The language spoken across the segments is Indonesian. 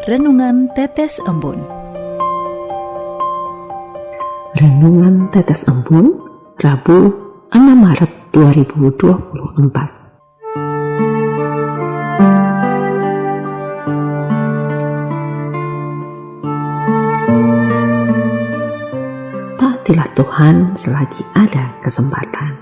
Renungan Tetes Embun. Renungan Tetes Embun, Rabu 6 Maret 2024. Taatilah Tuhan selagi ada kesempatan.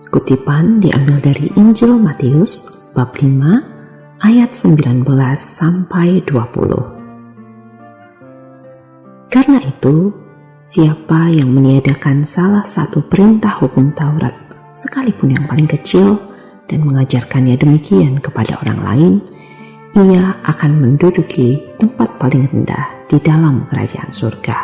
Kutipan diambil dari Injil Matius bab 5 ayat 19 sampai 20. Karena itu, siapa yang meniadakan salah satu perintah hukum Taurat, sekalipun yang paling kecil, dan mengajarkannya demikian kepada orang lain, ia akan menduduki tempat paling rendah di dalam kerajaan surga.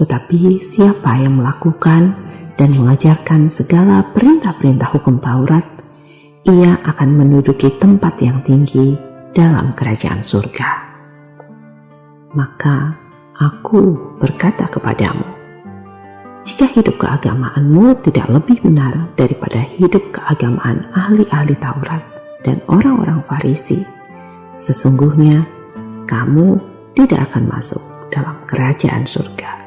Tetapi siapa yang melakukan dan mengajarkan segala perintah-perintah hukum Taurat, ia akan menduduki tempat yang tinggi dalam kerajaan surga. Maka aku berkata kepadamu, jika hidup keagamaanmu tidak lebih benar daripada hidup keagamaan ahli-ahli Taurat dan orang-orang Farisi, sesungguhnya kamu tidak akan masuk dalam kerajaan surga.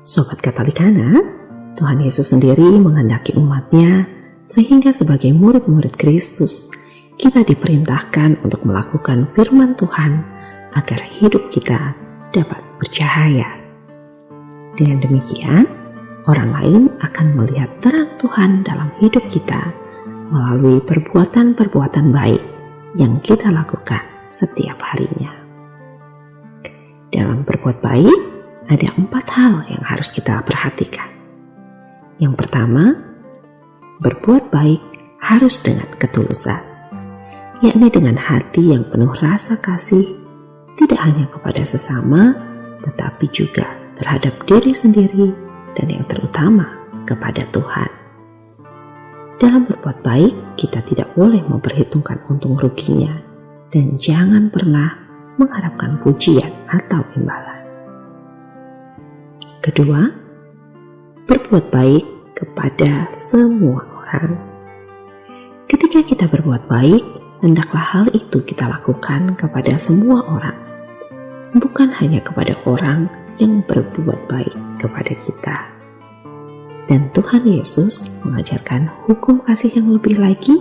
Sobat Katolikana, Tuhan Yesus sendiri menghendaki umatnya sehingga sebagai murid-murid Kristus kita diperintahkan untuk melakukan firman Tuhan agar hidup kita dapat bercahaya. Dengan demikian, orang lain akan melihat terang Tuhan dalam hidup kita melalui perbuatan-perbuatan baik yang kita lakukan setiap harinya. Dalam berbuat baik, ada 4 hal yang harus kita perhatikan. Yang pertama, berbuat baik harus dengan ketulusan, yakni dengan hati yang penuh rasa kasih, tidak hanya kepada sesama, tetapi juga terhadap diri sendiri dan yang terutama kepada Tuhan. Dalam berbuat baik, kita tidak boleh memperhitungkan untung ruginya dan jangan pernah mengharapkan pujian atau imbalan. Kedua, berbuat baik kepada semua orang. Ketika kita berbuat baik, hendaklah hal itu kita lakukan kepada semua orang, bukan hanya kepada orang yang berbuat baik kepada kita. Dan Tuhan Yesus mengajarkan hukum kasih yang lebih lagi,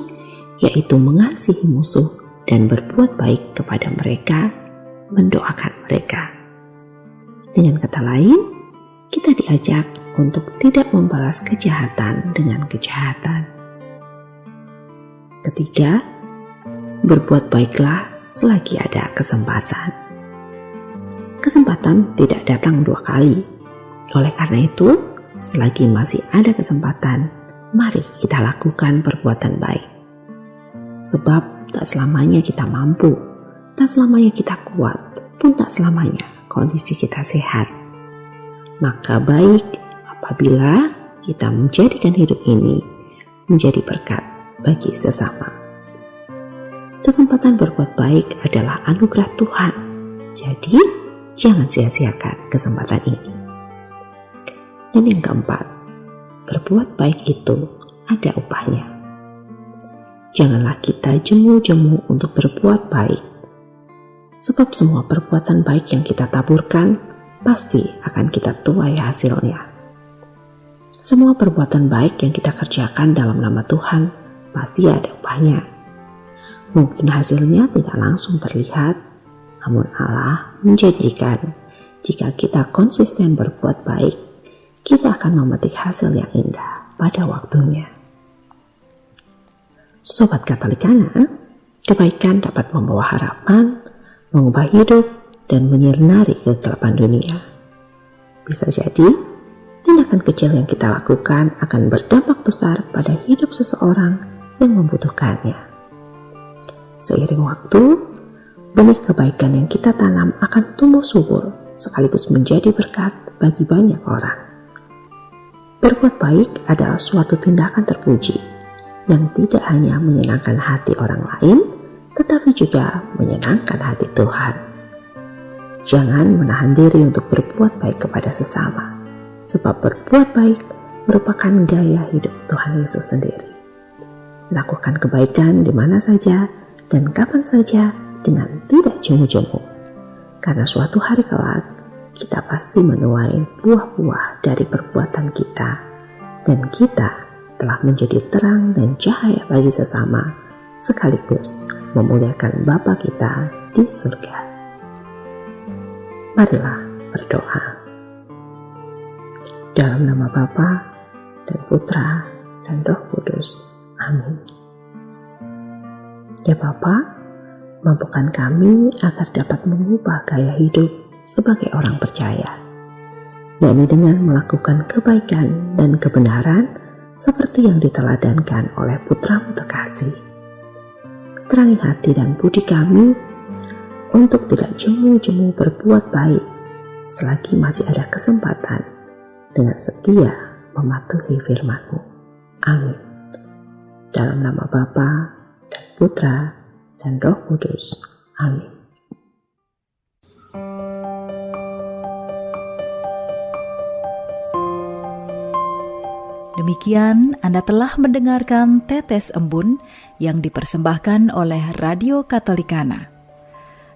yaitu mengasihi musuh dan berbuat baik kepada mereka, mendoakan mereka. Dengan kata lain, kita diajak untuk tidak membalas kejahatan dengan kejahatan. Ketiga, berbuat baiklah selagi ada kesempatan. Kesempatan tidak datang 2 kali. Oleh karena itu, selagi masih ada kesempatan, mari kita lakukan perbuatan baik. Sebab tak selamanya kita mampu, tak selamanya kita kuat, pun tak selamanya kondisi kita sehat. Maka baik apabila kita menjadikan hidup ini menjadi berkat bagi sesama. Kesempatan berbuat baik adalah anugerah Tuhan, jadi jangan sia-siakan kesempatan ini. Dan yang keempat, berbuat baik itu ada upahnya. Janganlah kita jemu-jemu untuk berbuat baik, sebab semua perbuatan baik yang kita taburkan pasti akan kita tuai hasilnya. Semua perbuatan baik yang kita kerjakan dalam nama Tuhan pasti ada upahnya. Mungkin hasilnya tidak langsung terlihat, namun Allah menjanjikan jika kita konsisten berbuat baik, kita akan memetik hasil yang indah pada waktunya. Sobat Katolikana, kebaikan dapat membawa harapan, mengubah hidup, dan menyinari kegelapan dunia. Bisa jadi, tindakan kecil yang kita lakukan akan berdampak besar pada hidup seseorang yang membutuhkannya. Seiring waktu, benih kebaikan yang kita tanam akan tumbuh subur sekaligus menjadi berkat bagi banyak orang. Berbuat baik adalah suatu tindakan terpuji yang tidak hanya menyenangkan hati orang lain, tetapi juga menyenangkan hati Tuhan. Jangan menahan diri untuk berbuat baik kepada sesama, sebab berbuat baik merupakan gaya hidup Tuhan Yesus sendiri. Lakukan kebaikan di mana saja dan kapan saja dengan tidak jemu-jemu. Karena suatu hari kelak, kita pasti menuai buah-buah dari perbuatan kita. Dan kita telah menjadi terang dan cahaya bagi sesama, sekaligus memuliakan Bapa kita di surga. Marilah berdoa. Dalam nama Bapa dan Putra dan Roh Kudus. Amin. Ya Bapa, mampukan kami agar dapat mengubah gaya hidup sebagai orang percaya, yakni dengan melakukan kebaikan dan kebenaran seperti yang diteladankan oleh Putra-Mu terkasih. Terangi hati dan budi kami untuk tidak jemu-jemu berbuat baik selagi masih ada kesempatan dengan setia mematuhi firman-Mu. Amin. Dalam nama Bapa dan Putra dan Roh Kudus. Amin. Demikian Anda telah mendengarkan Tetes Embun yang dipersembahkan oleh Radio Katolikana.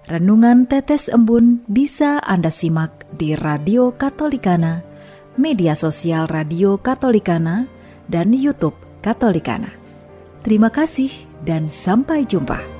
Renungan Tetes Embun bisa Anda simak di Radio Katolikana, media sosial Radio Katolikana, dan YouTube Katolikana. Terima kasih dan sampai jumpa.